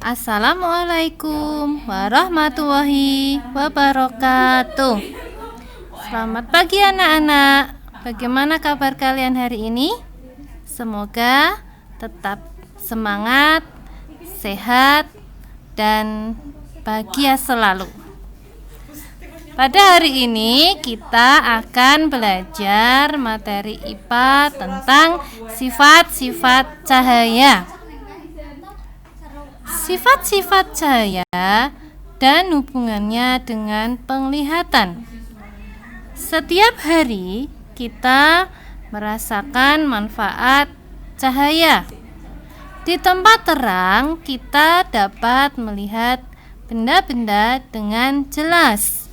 Assalamualaikum warahmatullahi wabarakatuh. Selamat pagi anak-anak. Bagaimana kabar kalian hari ini? Semoga tetap semangat, sehat, dan bahagia selalu. Pada hari ini kita akan belajar materi IPA tentang sifat-sifat cahaya. Sifat-sifat cahaya dan hubungannya dengan penglihatan. Setiap hari kita merasakan manfaat cahaya. Di tempat terang kita dapat melihat benda-benda dengan jelas.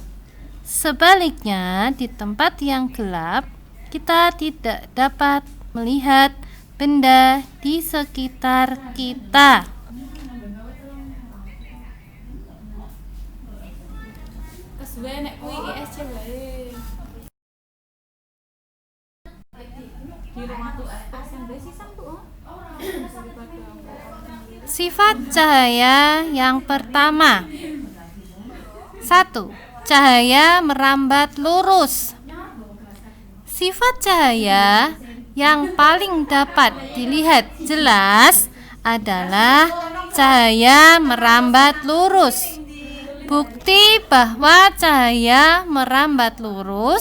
Sebaliknya, di tempat yang gelap, kita tidak dapat melihat benda di sekitar kita. Sifat cahaya yang pertama. 1. Cahaya merambat lurus. Sifat cahaya yang paling dapat dilihat jelas adalah cahaya merambat lurus. Bukti bahwa cahaya merambat lurus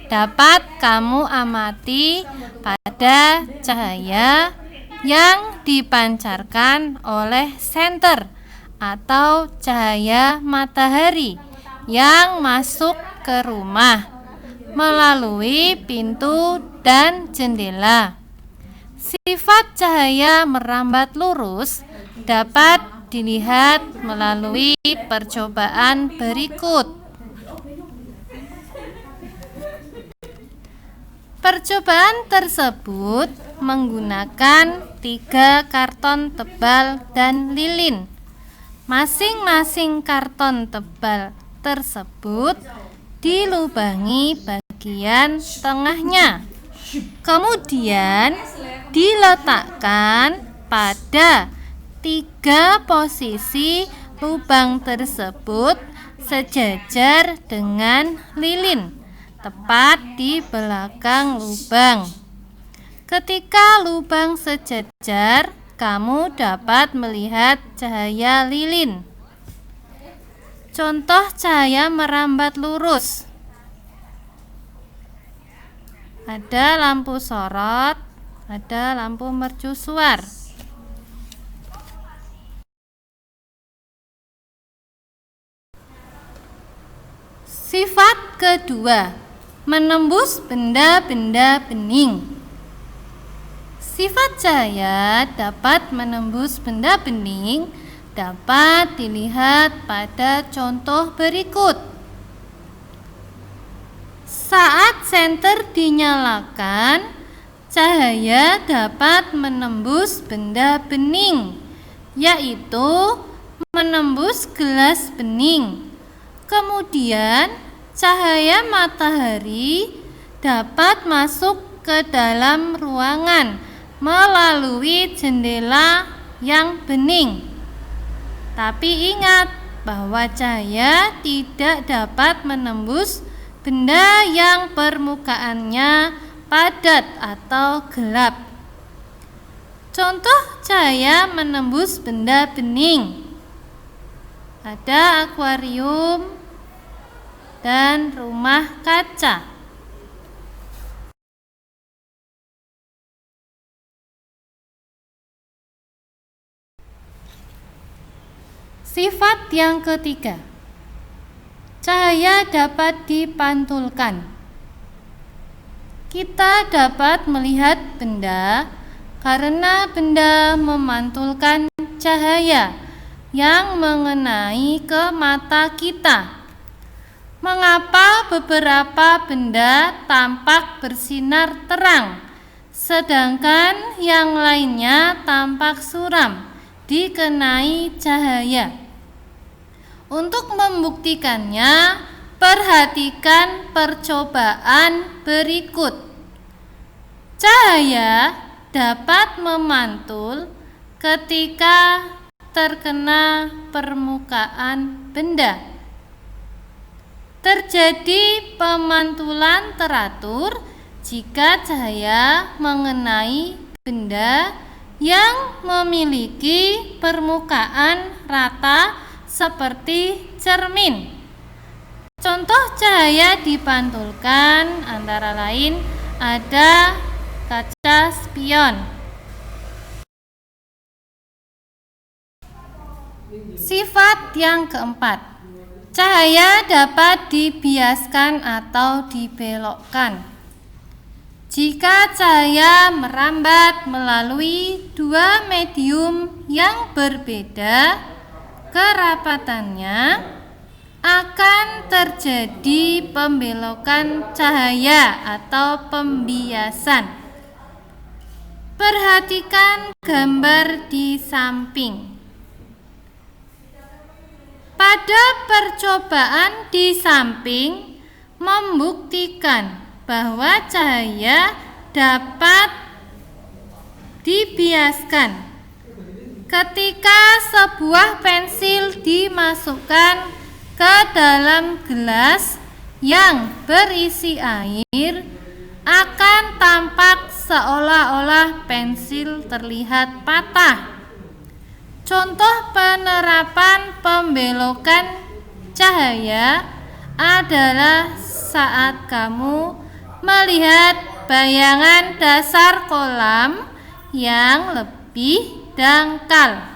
dapat kamu amati pada cahaya yang dipancarkan oleh senter atau cahaya matahari yang masuk ke rumah melalui pintu dan jendela. Sifat cahaya merambat lurus dapat dilihat melalui percobaan berikut. Percobaan tersebut menggunakan 3 karton tebal dan lilin. Masing-masing karton tebal tersebut dilubangi bagian tengahnya, kemudian diletakkan pada 3 posisi lubang tersebut sejajar dengan lilin, tepat di belakang lubang. Ketika lubang sejajar, kamu dapat melihat cahaya lilin. Contoh cahaya merambat lurus. Ada lampu sorot, ada lampu mercusuar. Sifat kedua, menembus benda-benda bening. Sifat cahaya dapat menembus benda bening dapat dilihat pada contoh berikut. Saat senter dinyalakan, cahaya dapat menembus benda bening, yaitu menembus gelas bening. Kemudian, cahaya matahari dapat masuk ke dalam ruangan melalui jendela yang bening. Tapi ingat bahwa cahaya tidak dapat menembus benda yang permukaannya padat atau gelap. Contoh cahaya menembus benda bening. Ada akuarium dan rumah kaca. Sifat yang ketiga, cahaya dapat dipantulkan. Kita dapat melihat benda karena benda memantulkan cahaya yang mengenai ke mata kita. Mengapa beberapa benda tampak bersinar terang, sedangkan yang lainnya tampak suram dikenai cahaya? Untuk membuktikannya, perhatikan percobaan berikut. Cahaya dapat memantul ketika terkena permukaan benda. Terjadi pemantulan teratur jika cahaya mengenai benda yang memiliki permukaan rata seperti cermin. Contoh cahaya dipantulkan antara lain ada kaca spion. Sifat yang keempat, cahaya dapat dibiaskan atau dibelokkan. Jika cahaya merambat melalui dua medium yang berbeda kerapatannya, akan terjadi pembelokan cahaya atau pembiasan. Perhatikan gambar di samping. Pada percobaan di samping membuktikan bahwa cahaya dapat dibiaskan ketika sebuah pensil dimasukkan ke dalam gelas yang berisi air, akan tampak seolah-olah pensil terlihat patah. Contoh penerapan pembelokan cahaya adalah saat kamu melihat bayangan dasar kolam yang lebih dangkal.